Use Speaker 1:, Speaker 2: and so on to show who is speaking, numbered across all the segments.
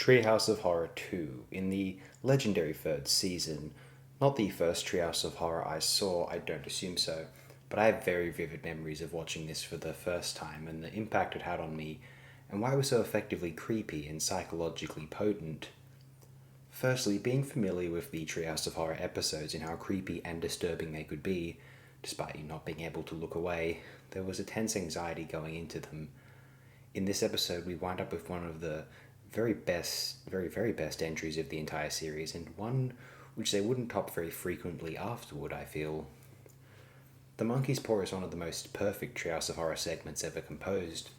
Speaker 1: Treehouse of Horror 2 in the legendary third season. Not the first Treehouse of Horror I saw, I don't assume so, but I have very vivid memories of watching this for the first time and the impact it had on me, and why it was so effectively creepy and psychologically potent. Firstly, being familiar with the Treehouse of Horror episodes and how creepy and disturbing they could be, despite you not being able to look away, there was a tense anxiety going into them. In this episode, we wind up with one of the very best entries of the entire series, and one which they wouldn't top very frequently afterward, I feel. The Monkey's Paw is one of the most perfect Treehouse of Horror segments ever composed.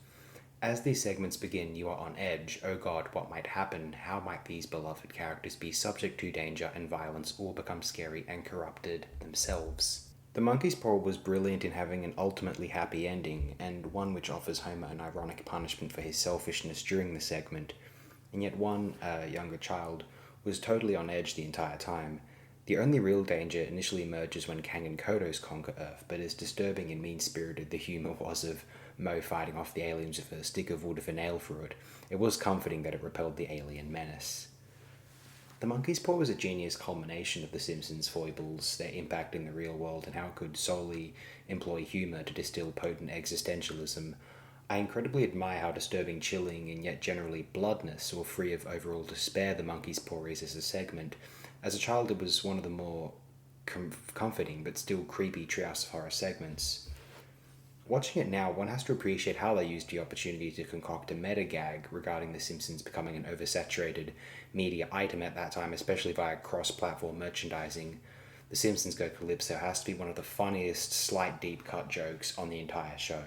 Speaker 1: As these segments begin, you are on edge. Oh god, what might happen? How might these beloved characters be subject to danger and violence or become scary and corrupted themselves? The Monkey's Paw was brilliant in having an ultimately happy ending, and one which offers Homer an ironic punishment for his selfishness during the segment, and yet one, a younger child, was totally on edge the entire time. The only real danger initially emerges when Kang and Kodos conquer Earth, but as disturbing and mean-spirited the humour was of Mo fighting off the aliens with a stick of wood with a nail through it, it was comforting that it repelled the alien menace. The Monkey's Paw was a genius culmination of The Simpsons' foibles, their impact in the real world, and how it could solely employ humour to distill potent existentialism. I incredibly admire how disturbing, chilling, and yet generally bloodless or free of overall despair The Monkey's Paw is as a segment. As a child, it was one of the more comforting but still creepy Treehouse of Horror segments. Watching it now, one has to appreciate how they used the opportunity to concoct a meta gag regarding The Simpsons becoming an oversaturated media item at that time, especially via cross-platform merchandising. The Simpsons Go Calypso has to be one of the funniest, slight deep cut jokes on the entire show.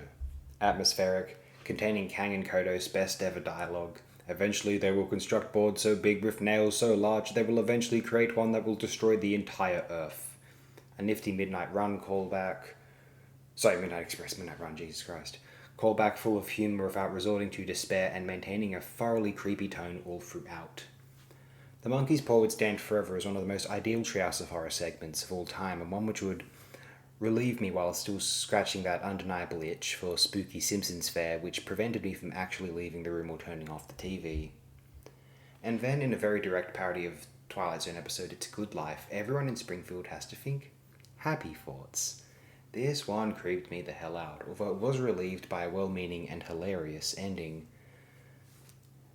Speaker 1: Atmospheric, containing Kang and Kodos' best ever dialogue. Eventually they will construct boards so big with nails so large they will eventually create one that will destroy the entire Earth. A nifty Midnight Run callback. Midnight Express, Midnight Run, Jesus Christ. Callback full of humour without resorting to despair and maintaining a thoroughly creepy tone all throughout. The Monkey's Paw would stand forever as one of the most ideal Treehouse of Horror segments of all time, and one which would relieve me while still scratching that undeniable itch for spooky Simpsons fare which prevented me from actually leaving the room or turning off the TV. And then, in a very direct parody of Twilight Zone episode It's a Good Life, everyone in Springfield has to think happy thoughts. This one creeped me the hell out, although it was relieved by a well-meaning and hilarious ending.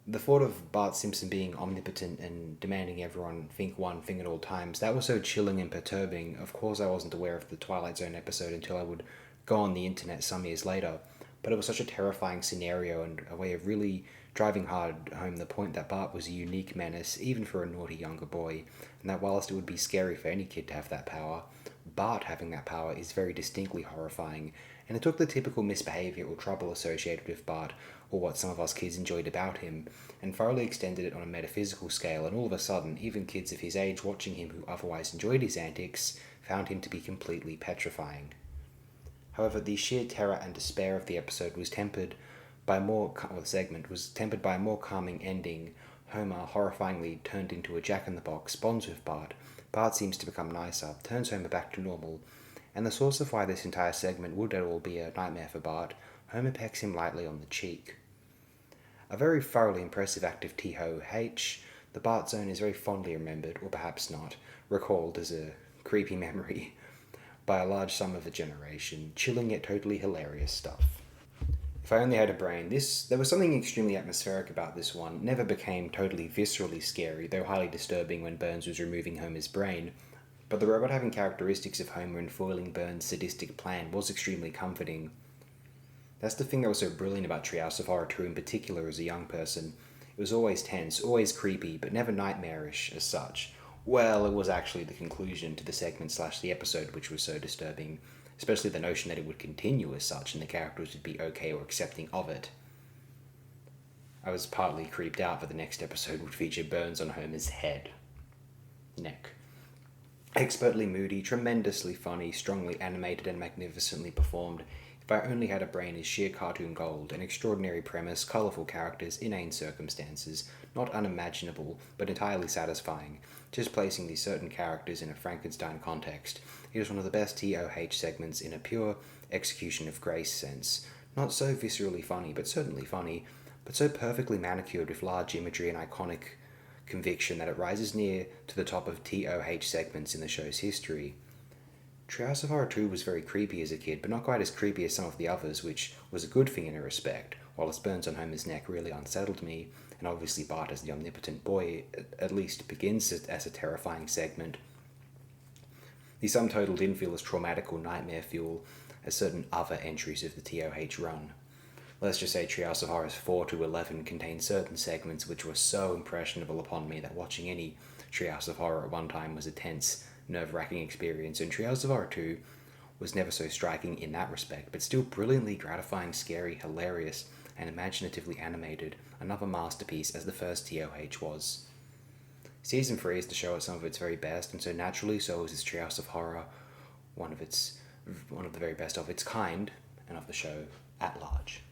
Speaker 1: The thought of Bart Simpson being omnipotent and demanding everyone think one thing at all times, that was so chilling and perturbing. Of course I wasn't aware of the Twilight Zone episode until I would go on the internet some years later, but it was such a terrifying scenario and a way of really driving hard home the point that Bart was a unique menace, even for a naughty younger boy, and that whilst it would be scary for any kid to have that power, Bart having that power is very distinctly horrifying, and it took the typical misbehaviour or trouble associated with Bart, or what some of us kids enjoyed about him, and thoroughly extended it on a metaphysical scale, and all of a sudden, even kids of his age watching him who otherwise enjoyed his antics, found him to be completely petrifying. However, the sheer terror and despair of the episode was tempered by a more calming ending. Homer, horrifyingly turned into a jack-in-the-box, bonds with Bart. Bart seems to become nicer, turns Homer back to normal, and the source of why this entire segment would at all be a nightmare for Bart, Homer pecks him lightly on the cheek. A very thoroughly impressive act of TOH, the Bart Zone is very fondly remembered, or perhaps not, recalled as a creepy memory by a large sum of a generation. Chilling yet totally hilarious stuff. If I only had a brain, there was something extremely atmospheric about this one. Never became totally viscerally scary, though highly disturbing when Burns was removing Homer's brain. But the robot having characteristics of Homer and foiling Burns' sadistic plan was extremely comforting. That's the thing that was so brilliant about Treehouse of Horror 2 in particular as a young person. It was always tense, always creepy, but never nightmarish as such. Well, it was actually the conclusion to the segment/the episode which was so disturbing, especially the notion that it would continue as such and the characters would be okay or accepting of it. I was partly creeped out that the next episode would feature Burns on Homer's neck. Expertly moody, tremendously funny, strongly animated and magnificently performed. If I Only Had a Brain is sheer cartoon gold, an extraordinary premise, colourful characters, inane circumstances, not unimaginable, but entirely satisfying. Just placing these certain characters in a Frankenstein context. It is one of the best TOH segments in a pure execution of grace sense. Not so viscerally funny, but certainly funny. but so perfectly manicured with large imagery and iconic conviction that it rises near to the top of TOH segments in the show's history. Treehouse of Horror 2 was very creepy as a kid, but not quite as creepy as some of the others, which was a good thing in a respect. Wallace Burns on Homer's neck really unsettled me, and obviously Bart as the omnipotent boy at least begins as a terrifying segment. The sum total didn't feel as traumatic or nightmare fuel as certain other entries of the TOH run. Let's just say Treehouse of Horrors 4 to 11 contained certain segments which were so impressionable upon me that watching any Treehouse of Horror at one time was a tense, nerve-wracking experience, and Treehouse of Horror 2 was never so striking in that respect, but still brilliantly gratifying, scary, hilarious, and imaginatively animated, another masterpiece as the first TOH was. Season 3 is the show at some of its very best, and so naturally so is its Treehouse of Horror, one of the very best of its kind, and of the show at large.